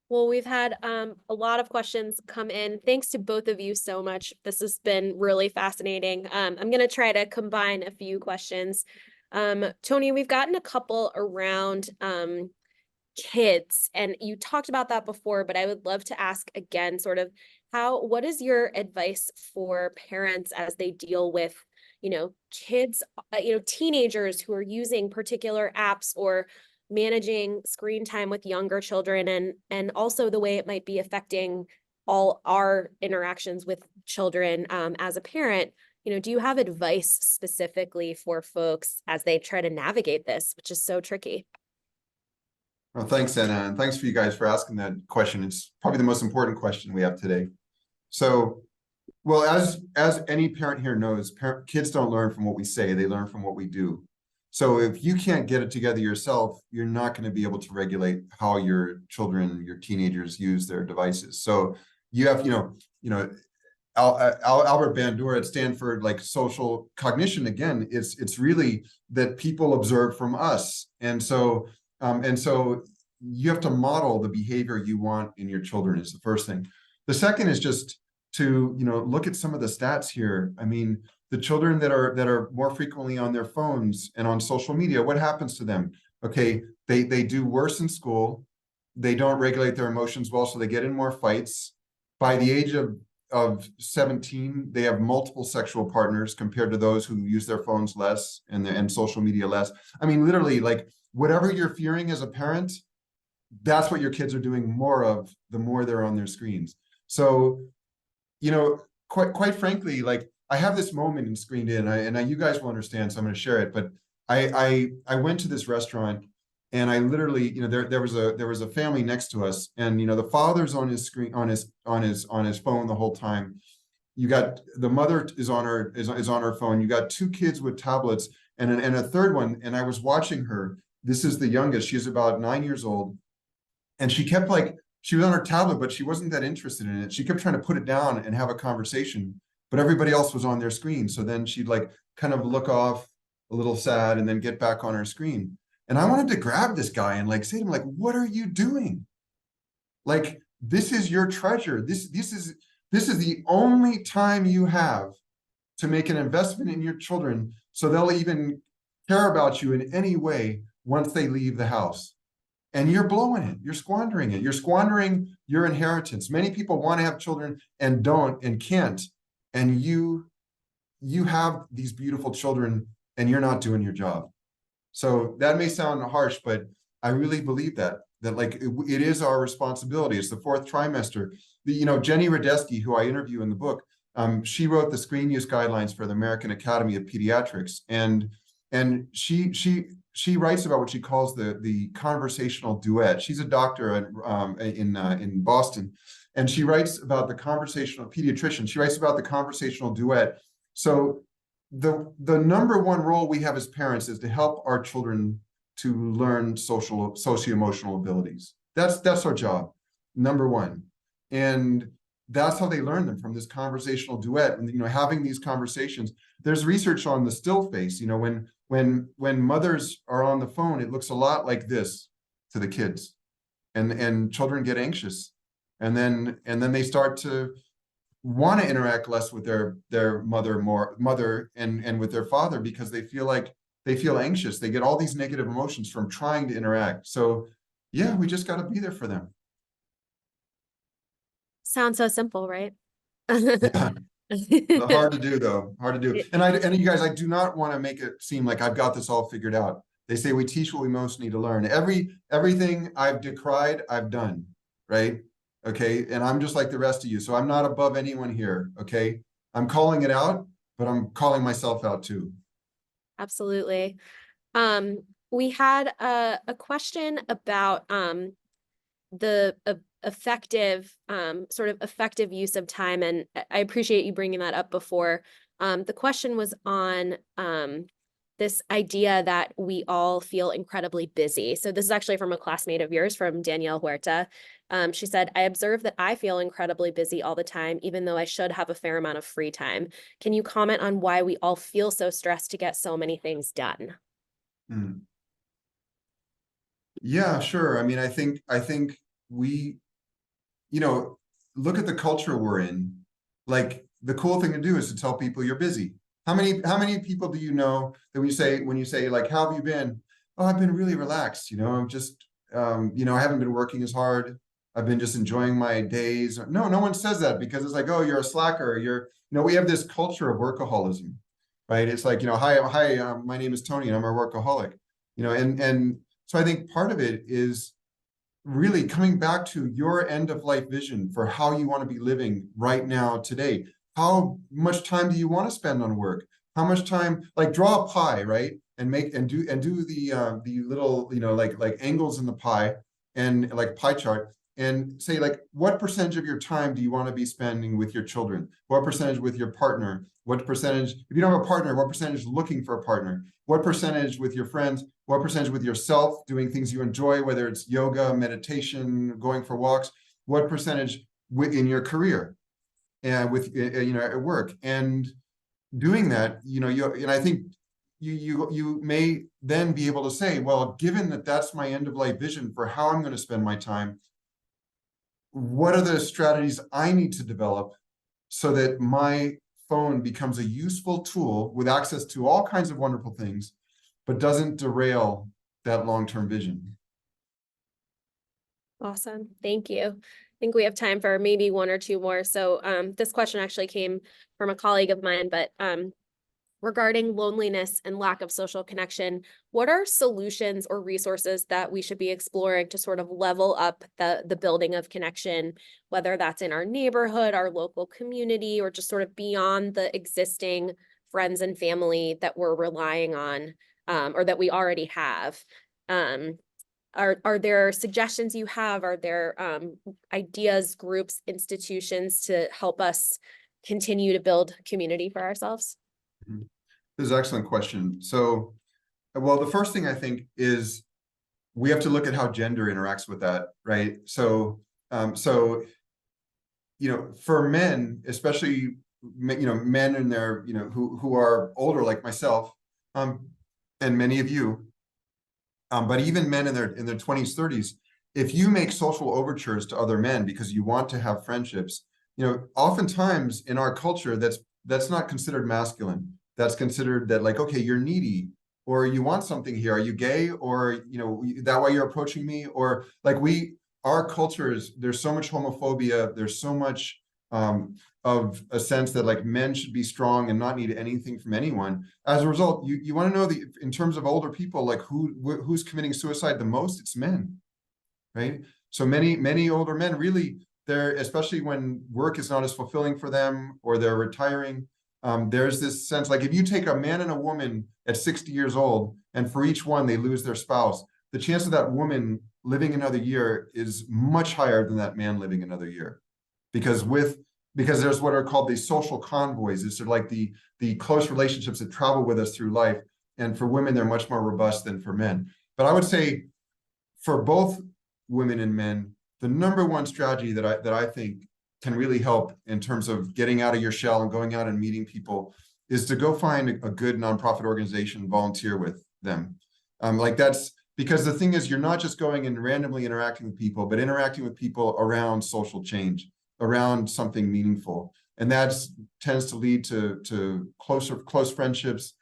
[SPEAKER 1] Well, we've had a lot of questions come in. Thanks to both of you so much. This has been really fascinating. I'm going to try to combine a few questions. Tony, we've gotten a couple around kids, and you talked about that before, but I would love to ask again, sort of, what is your advice for parents as they deal with, kids, teenagers who are using particular apps, or managing screen time with younger children, and also the way it might be affecting all our interactions with children as a parent? Do you have advice specifically for folks as they try to navigate this, which is so tricky?
[SPEAKER 3] Well, thanks, Anna, and thanks for you guys for asking that question. It's probably the most important question we have today. So, well, as any parent here knows, kids don't learn from what we say, they learn from what we do. So if you can't get it together yourself, you're not going to be able to regulate how your children, your teenagers use their devices. So you have, Albert Bandura at Stanford, like, social cognition, again, it's really that people observe from us. And so you have to model the behavior you want in your children, is the first thing. The second is just to, look at some of the stats here. I mean, the children that are more frequently on their phones and on social media, what happens to them? Okay, they do worse in school. They don't regulate their emotions well, so they get in more fights. By the age of 17, they have multiple sexual partners, compared to those who use their phones less and social media less. I mean, literally, like, whatever you're fearing as a parent, that's what your kids are doing more of the more they're on their screens. So, quite frankly, like, I have this moment in Screened In, and you guys will understand, so I'm going to share it. But I went to this restaurant, and I literally, there was a family next to us, and the father's on his screen, on his phone the whole time. You got the mother is on her phone. You got 2 kids with tablets, and a third one. And I was watching her. This is the youngest. She's about 9 years old, and she kept, like, she was on her tablet, but she wasn't that interested in it. She kept trying to put it down and have a conversation, but everybody else was on their screen. So then she'd, like, kind of look off a little sad and then get back on her screen. And I wanted to grab this guy and, like, say to him, like, what are you doing? Like, this is your treasure. This is the only time you have to make an investment in your children, so they'll even care about you in any way once they leave the house. And you're blowing it. You're squandering it. You're squandering your inheritance. Many people want to have children and don't and can't. And you have these beautiful children, and you're not doing your job. So that may sound harsh, but I really believe that like, it is our responsibility. It's the 4th trimester. Jenny Radesky, who I interview in the book, She wrote the screen use guidelines for the American Academy of Pediatrics, and she writes about what she calls the conversational duet. She's a doctor in Boston, and she writes about the conversational pediatrician. She writes about the conversational duet. So the number one role we have as parents is to help our children to learn socio-emotional abilities. That's our job, number one. And that's how they learn them, from this conversational duet. And, having these conversations. There's research on the still face. When mothers are on the phone, it looks a lot like this to the kids, and children get anxious, and then they start to want to interact less with their mother and with their father, because they feel anxious. They get all these negative emotions from trying to interact. So yeah, we just got to be there for them.
[SPEAKER 1] Sounds so simple, right?
[SPEAKER 3] Yeah. Hard to do, though. Hard to do. And you guys, I do not want to make it seem like I've got this all figured out. They say we teach what we most need to learn. Everything I've decried, I've done, right? Okay. And I'm just like the rest of you. So I'm not above anyone here. Okay. I'm calling it out, but I'm calling myself out too.
[SPEAKER 1] Absolutely. We had a question about the effective effective use of time, and I appreciate you bringing that up before. The question was on this idea that we all feel incredibly busy. So this is actually from a classmate of yours, from Danielle Huerta. She said, I observe that I feel incredibly busy all the time, even though I should have a fair amount of free time. Can you comment on why we all feel so stressed to get so many things done?
[SPEAKER 3] Yeah, sure. I mean, I think we, look at the culture we're in. Like, the cool thing to do is to tell people you're busy. How many people do you know that when you say like, how have you been? Oh, I've been really relaxed. I'm just, I haven't been working as hard. I've been just enjoying my days. No one says that, because it's like, oh, you're a slacker. We have this culture of workaholism, right? It's like, hi, my name is Tony and I'm a workaholic, and so I think part of it is really coming back to your end of life vision for how you want to be living right now today. How much time do you want to spend on work? How much time, like, draw a pie, right? And do the little, like angles in the pie, and like pie chart, and say, like, what percentage of your time do you want to be spending with your children? What percentage with your partner? What percentage, if you don't have a partner, what percentage looking for a partner? What percentage with your friends? What percentage with yourself, doing things you enjoy, whether it's yoga, meditation, going for walks? What percentage in your career and with, at work? And doing that, and I think you may then be able to say, well, given that that's my end of life vision for how I'm going to spend my time, what are the strategies I need to develop so that my phone becomes a useful tool with access to all kinds of wonderful things, but doesn't derail that long-term vision?
[SPEAKER 1] Awesome. Thank you. I think we have time for maybe one or two more. So this question actually came from a colleague of mine, but regarding loneliness and lack of social connection, what are solutions or resources that we should be exploring to sort of level up the building of connection, whether that's in our neighborhood, our local community, or just sort of beyond the existing friends and family that we're relying on, or that we already have? Are there suggestions you have? Are there ideas, groups, institutions to help us continue to build community for ourselves?
[SPEAKER 3] This is an excellent question. So, well, the first thing I think is we have to look at how gender interacts with that, right? So, for men, especially, men in their, who are older, like myself, and many of you, but even men in their 20s, 30s, if you make social overtures to other men because you want to have friendships, oftentimes in our culture, that's not considered masculine. That's considered that, like, okay, you're needy, or you want something here. Are you gay? Or, that why you're approaching me? Or like our cultures, there's so much homophobia. There's so much of a sense that, like, men should be strong and not need anything from anyone. As a result, you want to know in terms of older people, like who's committing suicide the most? It's men, right? So many older men really especially when work is not as fulfilling for them or they're retiring, there's this sense like if you take a man and a woman at 60 years old and for each one they lose their spouse, the chance of that woman living another year is much higher than that man living another year. Because there's what are called the social convoys. It's sort of like the close relationships that travel with us through life. And for women, they're much more robust than for men. But I would say for both women and men, the number one strategy that I think can really help in terms of getting out of your shell and going out and meeting people is to go find a good nonprofit organization and volunteer with them. Like that's because the thing is, you're not just going and randomly interacting with people, but interacting with people around social change, around something meaningful. And that tends to lead to close friendships,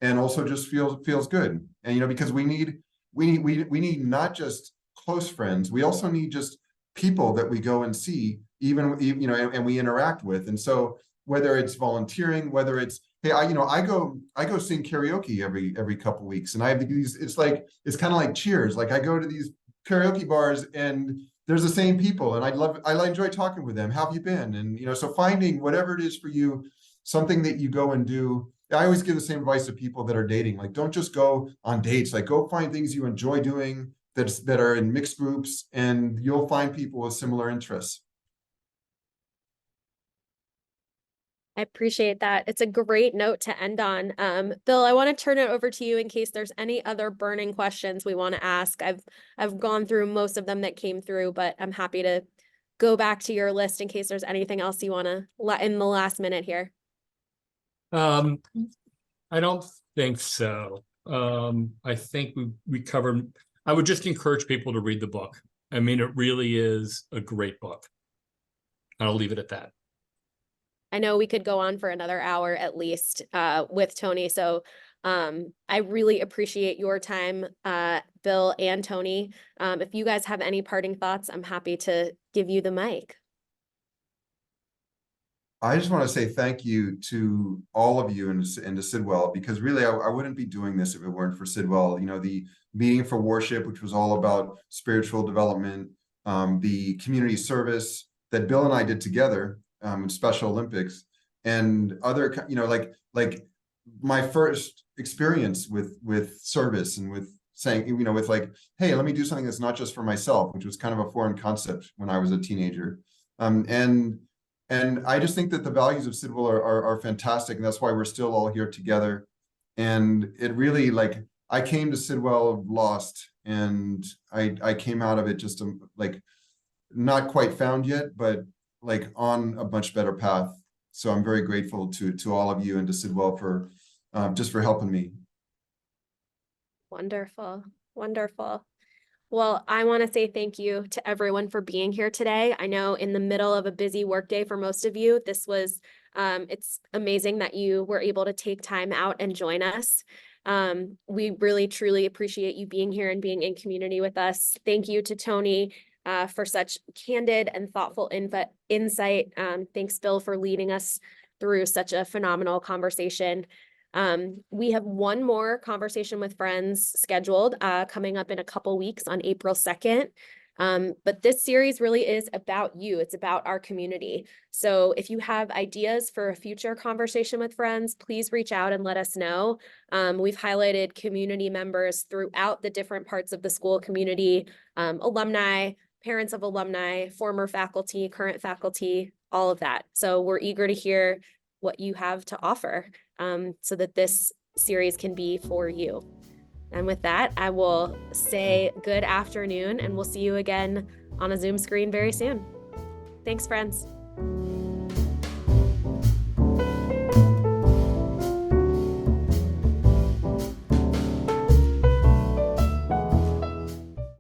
[SPEAKER 3] and also just feels good. And because we need not just close friends, we also need just people that we go and see, even and we interact with. And so whether it's volunteering, whether it's, hey, I go sing karaoke every couple weeks, and I have these, it's kind of like Cheers. Like I go to these karaoke bars and there's the same people, and I enjoy talking with them. How have you been? And so finding whatever it is for you, something that you go and do. I always give the same advice to people that are dating. Like, don't just go on dates. Like, go find things you enjoy doing that are in mixed groups, and you'll find people with similar interests.
[SPEAKER 1] I appreciate that. It's a great note to end on. Bill, I want to turn it over to you in case there's any other burning questions we want to ask. I've gone through most of them that came through, but I'm happy to go back to your list in case there's anything else you want to let in the last minute here.
[SPEAKER 2] I don't think so. I think we covered. I would just encourage people to read the book. I mean, it really is a great book. I'll leave it at that.
[SPEAKER 1] I know we could go on for another hour at least with Tony. So I really appreciate your time, Bill and Tony. If you guys have any parting thoughts, I'm happy to give you the mic.
[SPEAKER 3] I just want to say thank you to all of you and to Sidwell, because really I wouldn't be doing this if it weren't for Sidwell. The Meeting for Worship, which was all about spiritual development, the community service that Bill and I did together in Special Olympics, and other, like my first experience with service and with saying, with like, hey, let me do something that's not just for myself, which was kind of a foreign concept when I was a teenager. And I just think that the values of Sidwell are fantastic, and that's why we're still all here together. And it really, like, I came to Sidwell lost, and I came out of it just like not quite found yet, but like on a much better path. So I'm very grateful to all of you and to Sidwell for just for helping me.
[SPEAKER 1] Wonderful, wonderful. Well, I want to say thank you to everyone for being here today. I know in the middle of a busy workday for most of you, this was, it's amazing that you were able to take time out and join us. We really, truly appreciate you being here and being in community with us. Thank you to Tony for such candid and thoughtful insight. Thanks, Bill, for leading us through such a phenomenal conversation. We have one more conversation with friends scheduled coming up in a couple weeks on April 2nd. But this series really is about you. It's about our community. So if you have ideas for a future conversation with friends, please reach out and let us know. We've highlighted community members throughout the different parts of the school community, alumni, parents of alumni, former faculty, current faculty, all of that. So we're eager to hear what you have to offer so that this series can be for you. And with that, I will say good afternoon, and we'll see you again on a Zoom screen very soon. Thanks, friends.